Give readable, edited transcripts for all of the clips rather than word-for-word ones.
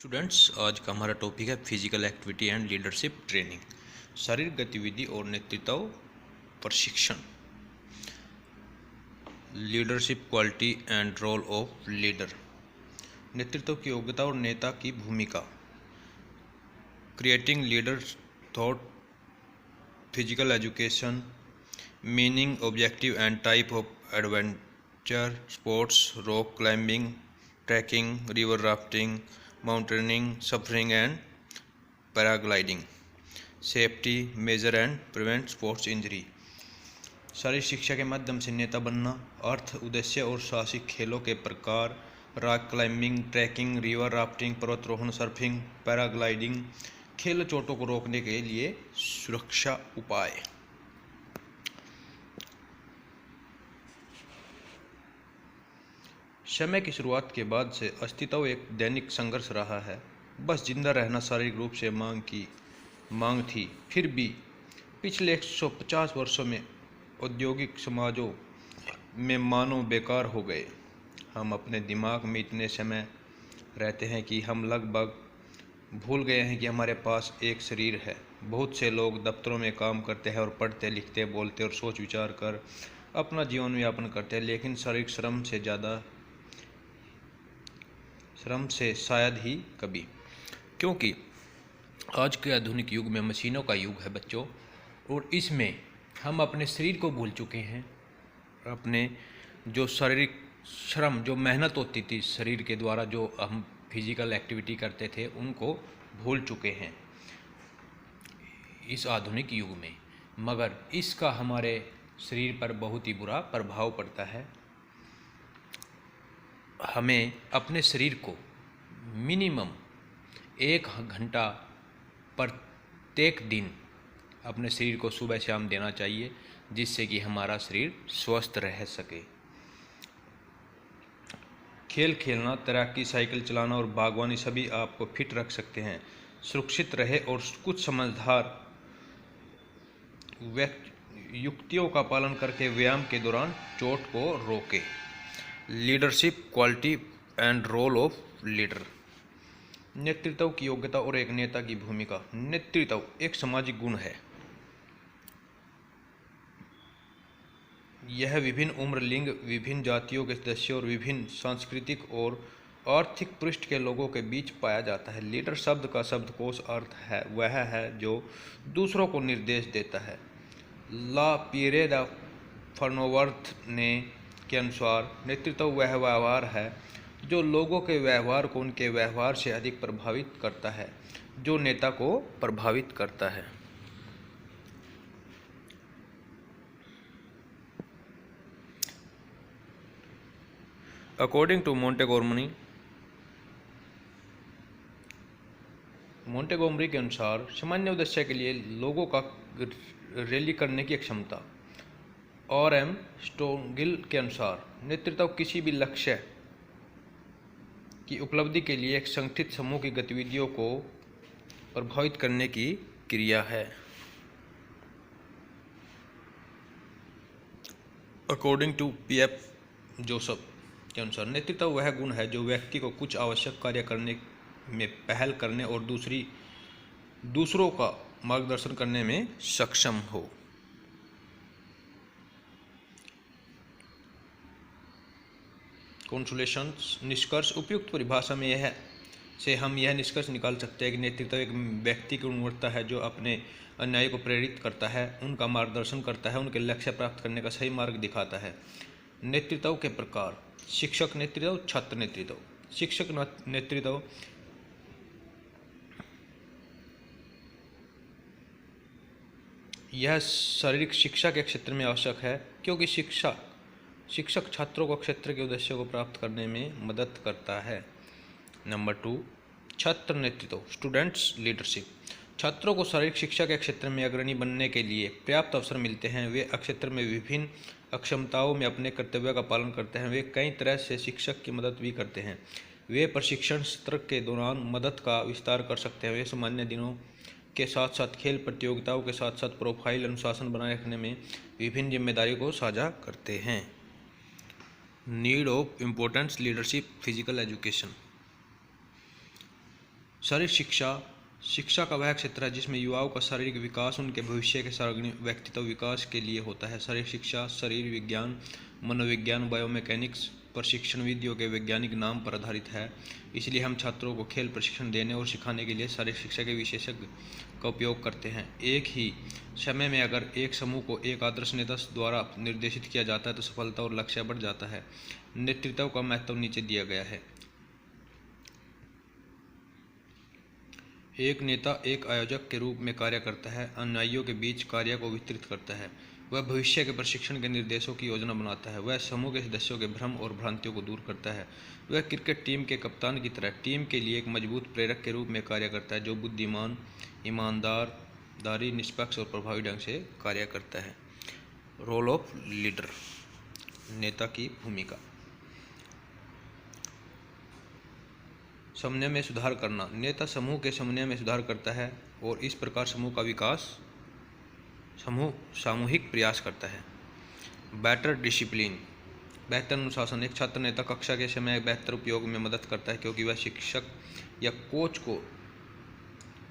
Students, आज का हमारा टॉपिक है physical activity and leadership training. शारीरिक गतिविधि और नेतृत्व प्रशिक्षण। Leadership quality and role of leader. नेतृत्व की योग्यता और नेता की भूमिका। Creating leaders thought. Physical education. Meaning, objective and type of adventure sports, rock climbing, trekking, river rafting, mountaineering, surfing and paragliding. Safety, measure and prevent sports injury. शारीरिक शिक्षा के माध्यम से नेता बनना। अर्थ, उद्देश्य और साहसिक खेलों के प्रकार। Rock climbing, trekking, river rafting, पर्वतारोहण, सर्फिंग, पैराग्लाइडिंग। खेल चोटों को रोकने के लिए सुरक्षा उपाय। समय की शुरुआत के बाद से अस्तित्व एक दैनिक संघर्ष रहा है। बस जिंदा रहना शारीरिक रूप से मांग थी। फिर भी पिछले 150 वर्षों में औद्योगिक समाजों में मानव बेकार हो गए। हम अपने दिमाग में इतने समय रहते हैं कि हम लगभग भूल गए हैं कि हमारे पास एक शरीर है। बहुत से लोग दफ्तरों में काम करते हैं और पढ़ते, लिखते, बोलते और सोच विचार कर अपना जीवन यापन करते हैं, लेकिन शारीरिक श्रम से शायद ही कभी। क्योंकि आज के आधुनिक युग में मशीनों का युग है बच्चों, और इसमें हम अपने शरीर को भूल चुके हैं। अपने जो शारीरिक श्रम, जो मेहनत होती थी शरीर के द्वारा, जो हम फिजिकल एक्टिविटी करते थे, उनको भूल चुके हैं इस आधुनिक युग में। मगर इसका हमारे शरीर पर बहुत ही बुरा प्रभाव पड़ता है। हमें अपने शरीर को मिनिमम 1 घंटा प्रत्येक दिन अपने शरीर को सुबह शाम देना चाहिए, जिससे कि हमारा शरीर स्वस्थ रह सके। खेल खेलना, तैराकी, साइकिल चलाना और बागवानी सभी आपको फिट रख सकते हैं। सुरक्षित रहे और कुछ समझदार युक्तियों का पालन करके व्यायाम के दौरान चोट को रोके। Leadership quality and role of leader. नेतृत्व की योग्यता और एक नेता की भूमिका। नेतृत्व एक सामाजिक गुण है। यह विभिन्न उम्र, लिंग, विभिन्न जातियों के सदस्यों और विभिन्न सांस्कृतिक और आर्थिक पृष्ठ के लोगों के बीच पाया जाता है। लीडर शब्द का शब्दकोश अर्थ है वह है जो दूसरों को निर्देश देता है। ला पियरे द फर्नोवर्थ ने के अनुसार नेतृत्व वह व्यवहार है जो लोगों के व्यवहार को उनके व्यवहार से अधिक प्रभावित करता है, जो नेता को प्रभावित करता है। अकॉर्डिंग टू मोंटेगोमरी के अनुसार सामान्य उद्देश्य के लिए लोगों का रैली करने की क्षमता। और एम स्टोंगिल के अनुसार नेतृत्व किसी भी लक्ष्य की उपलब्धि के लिए एक संगठित समूह की गतिविधियों को प्रभावित करने की क्रिया है। According to PF. जोसेफ के अनुसार नेतृत्व वह गुण है जो व्यक्ति को कुछ आवश्यक कार्य करने में पहल करने और दूसरों का मार्गदर्शन करने में सक्षम हो। कंक्लूजन्स, निष्कर्ष। उपयुक्त परिभाषा में हम यह निष्कर्ष निकाल सकते हैं कि नेतृत्व एक व्यक्ति की गुणवत्ता है जो अपने अनुयायी को प्रेरित करता है, उनका मार्गदर्शन करता है, उनके लक्ष्य प्राप्त करने का सही मार्ग दिखाता है। नेतृत्व के प्रकार। शिक्षक नेतृत्व, छात्र नेतृत्व। शिक्षक नेतृत्व यह शारीरिक शिक्षा के क्षेत्र में आवश्यक है, क्योंकि शिक्षक छात्रों को क्षेत्र के उद्देश्य को प्राप्त करने में मदद करता है। नंबर 2, छात्र नेतृत्व, स्टूडेंट्स लीडरशिप। छात्रों को शारीरिक शिक्षा के क्षेत्र में अग्रणी बनने के लिए पर्याप्त अवसर मिलते हैं। वे क्षेत्र में विभिन्न अक्षमताओं में अपने कर्तव्य का पालन करते हैं। वे कई तरह से शिक्षक की मदद भी करते हैं। वे प्रशिक्षण सत्र के दौरान मदद का विस्तार कर सकते हैं। वे सामान्य दिनों के साथ साथ खेल प्रतियोगिताओं के साथ साथ प्रोफाइल अनुशासन बनाए रखने में विभिन्न जिम्मेदारियों को साझा करते हैं। Need of importance leadership physical education. शारीरिक शिक्षा शिक्षा का वह क्षेत्र है जिसमें युवाओं का शारीरिक विकास उनके भविष्य के सार्वजनिक व्यक्तित्व विकास के लिए होता है। शारीरिक शिक्षा शरीर विज्ञान, मनोविज्ञान, बायोमैकेनिक्स प्रशिक्षण विधियों के वैज्ञानिक नाम पर आधारित है। इसलिए हम छात्रों को खेल प्रशिक्षण देने और सिखाने के लिए शारीरिक शिक्षा के विशेषज्ञ का उपयोग करते हैं। एक ही समय में अगर एक समूह को एक आदर्श नेता द्वारा निर्देशित किया जाता है तो सफलता और लक्ष्य बढ़ जाता है। नेतृत्व का महत्व नीचे दिया गया है। एक नेता एक आयोजक के रूप में कार्य करता है, अनुयायियों के बीच कार्य को विस्तृत करता है। वह भविष्य के प्रशिक्षण के निर्देशों की योजना बनाता है। वह समूह के सदस्यों के भ्रम और भ्रांतियों को दूर करता है। वह क्रिकेट टीम के कप्तान की तरह टीम के लिए एक मजबूत प्रेरक के रूप में कार्य करता है, जो बुद्धिमान, ईमानदारी, निष्पक्ष और प्रभावी ढंग से कार्य करता है। रोल ऑफ लीडर, नेता की भूमिका। समन्वय में सुधार करना। नेता समूह के समन्वय में सुधार करता है और इस प्रकार समूह का विकास सामूहिक प्रयास करता है। बेटर डिसिप्लिन, बेहतर अनुशासन। एक छात्र नेता कक्षा के समय बेहतर उपयोग में मदद करता है क्योंकि वह शिक्षक या कोच को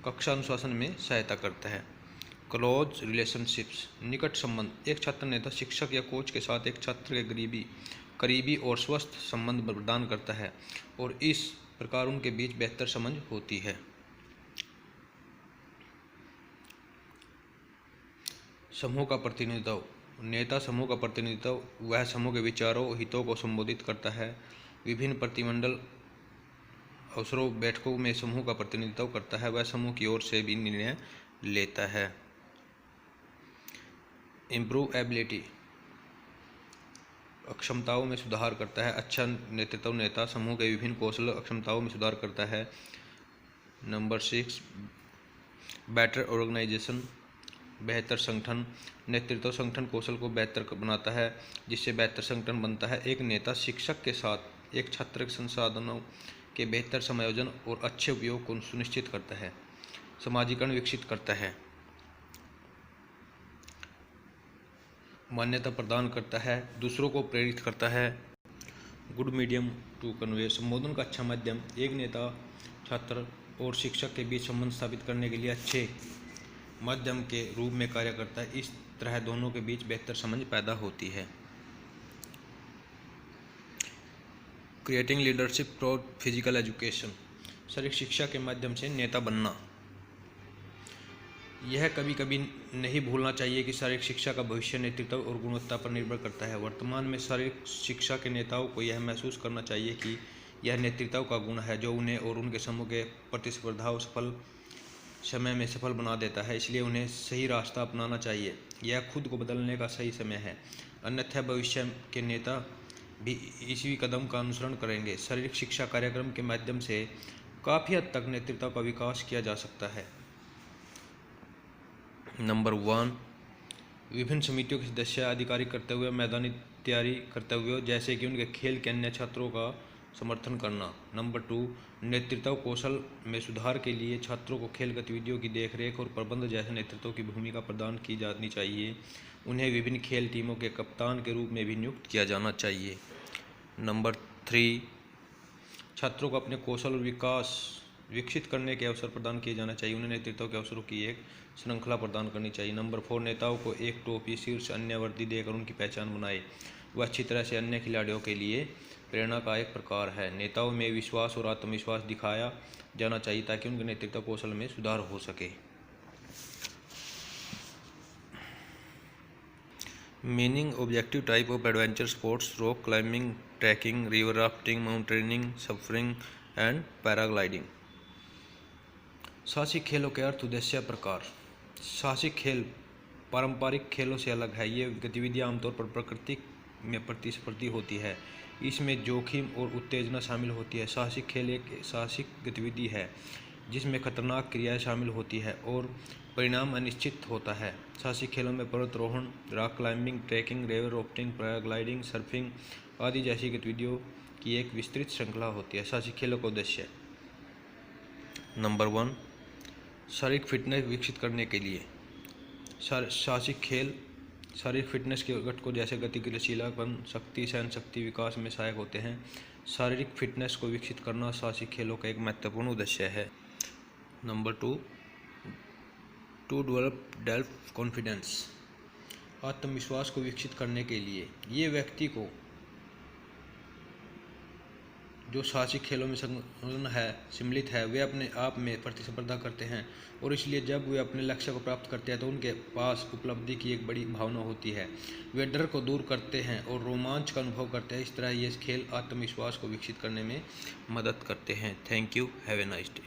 कक्षा अनुशासन में सहायता करता है। क्लोज रिलेशनशिप्स, निकट संबंध। एक छात्र नेता शिक्षक या कोच के साथ एक छात्र के करीबी और स्वस्थ संबंध प्रदान करता है और इस प्रकार उनके बीच बेहतर समझ होती है। समूह का प्रतिनिधित्व। नेता समूह का प्रतिनिधित्व। वह समूह के विचारों हितों को संबोधित करता है। विभिन्न प्रतिनिधिमंडल अवसरों बैठकों में समूह का प्रतिनिधित्व करता है। वह समूह की ओर से भी निर्णय लेता है। इम्प्रूव एबिलिटी, अक्षमताओं में सुधार करता है। अच्छा नेतृत्व नेता समूह के विभिन्न कौशल अक्षमताओं में सुधार करता है। नंबर 6, बेटर ऑर्गेनाइजेशन, बेहतर संगठन। नेतृत्व संगठन कौशल को बेहतर बनाता है जिससे बेहतर संगठन बनता है। एक नेता शिक्षक के साथ एक छात्र के संसाधनों के बेहतर समायोजन और अच्छे उपयोग को सुनिश्चित करता है। समाजीकरण विकसित करता है। मान्यता प्रदान करता है, दूसरों को प्रेरित करता है। गुड मीडियम टू कन्वे, संबोधन का अच्छा माध्यम। एक नेता छात्र और शिक्षक के बीच संबंध स्थापित करने के लिए अच्छे माध्यम के रूप में कार्य करता है। इस तरह दोनों के बीच बेहतर समझ पैदा होती है। Creating leadership through physical education, शारीरिक शिक्षा के माध्यम से नेता बनना। यह कभी कभी नहीं भूलना चाहिए कि शारीरिक शिक्षा का भविष्य नेतृत्व और गुणवत्ता पर निर्भर करता है। वर्तमान में शारीरिक शिक्षा के नेताओं को यह महसूस करना चाहिए कि यह नेतृत्व का गुण है जो उन्हें और उनके समूह के प्रतिस्पर्धाओं सफल समय में सफल बना देता है। इसलिए उन्हें सही रास्ता अपनाना चाहिए। यह खुद को बदलने का सही समय है, अन्यथा भविष्य के नेता भी इसी कदम का अनुसरण करेंगे। शारीरिक शिक्षा कार्यक्रम के माध्यम से काफ़ी हद तक नेतृत्व का विकास किया जा सकता है। नंबर 1, विभिन्न समितियों के सदस्य आधिकारिक कर्तव्य मैदानी तैयारी कर्तव्यों जैसे कि उनके खेल के अन्य छात्रों का समर्थन करना। नंबर 2, नेतृत्व कौशल में सुधार के लिए छात्रों को खेल गतिविधियों की देखरेख और प्रबंध जैसे नेतृत्व की भूमिका प्रदान की जानी चाहिए। उन्हें विभिन्न खेल टीमों के कप्तान के रूप में भी नियुक्त किया जाना चाहिए। नंबर 3, छात्रों को अपने कौशल और विकास विकसित करने के अवसर प्रदान किए जाना चाहिए। उन्हें नेतृत्व के अवसरों की एक श्रृंखला प्रदान करनी चाहिए। नंबर 4, नेताओं को एक टोपी शीर्ष अन्य वर्दी देकर उनकी पहचान बनाए। वह अच्छी तरह से अन्य खिलाड़ियों के लिए प्रेरणा का एक प्रकार है। नेताओं में विश्वास और आत्मविश्वास दिखाया जाना चाहिए ताकि उनके नेतृत्व कौशल में सुधार हो सके। Meaning, objective type of adventure sports, rock climbing, trekking, river rafting, mountaineering, surfing and paragliding. साहसिक खेलों के अर्थ, उद्देश्य, प्रकार। साहसिक खेल पारंपरिक खेलों से अलग है। ये गतिविधियाँ आमतौर पर प्रकृति में प्रतिस्पर्धी होती है। इसमें जोखिम और उत्तेजना शामिल होती है। साहसिक खेल एक साहसिक गतिविधि है जिसमें खतरनाक क्रियाएं शामिल होती है और परिणाम अनिश्चित होता है। साहसिक खेलों में पर्वतारोहण, rock climbing, trekking, river rafting, paragliding, surfing आदि जैसी गतिविधियों की एक विस्तृत श्रृंखला होती है। साहसिक खेलों का उद्देश्य। नंबर 1, शारीरिक फिटनेस विकसित करने के लिए। साहसिक खेल शारीरिक फिटनेस के घटकों जैसे गति, लचीलापन, शक्ति, सहन शक्ति विकास में सहायक होते हैं। शारीरिक फिटनेस को विकसित करना साहसिक खेलों का एक महत्वपूर्ण उद्देश्य है। Number 2, to develop self confidence, आत्मविश्वास को विकसित करने के लिए ये व्यक्ति को जो साहसिक खेलों में सम्मिलित है वे अपने आप में प्रतिस्पर्धा करते हैं और इसलिए जब वे अपने लक्ष्य को प्राप्त करते हैं तो उनके पास उपलब्धि की एक बड़ी भावना होती है। वे डर को दूर करते हैं और रोमांच का अनुभव करते हैं। इस तरह ये खेल आत्मविश्वास को विकसित करने में मदद करते हैं। Thank you, have a nice day.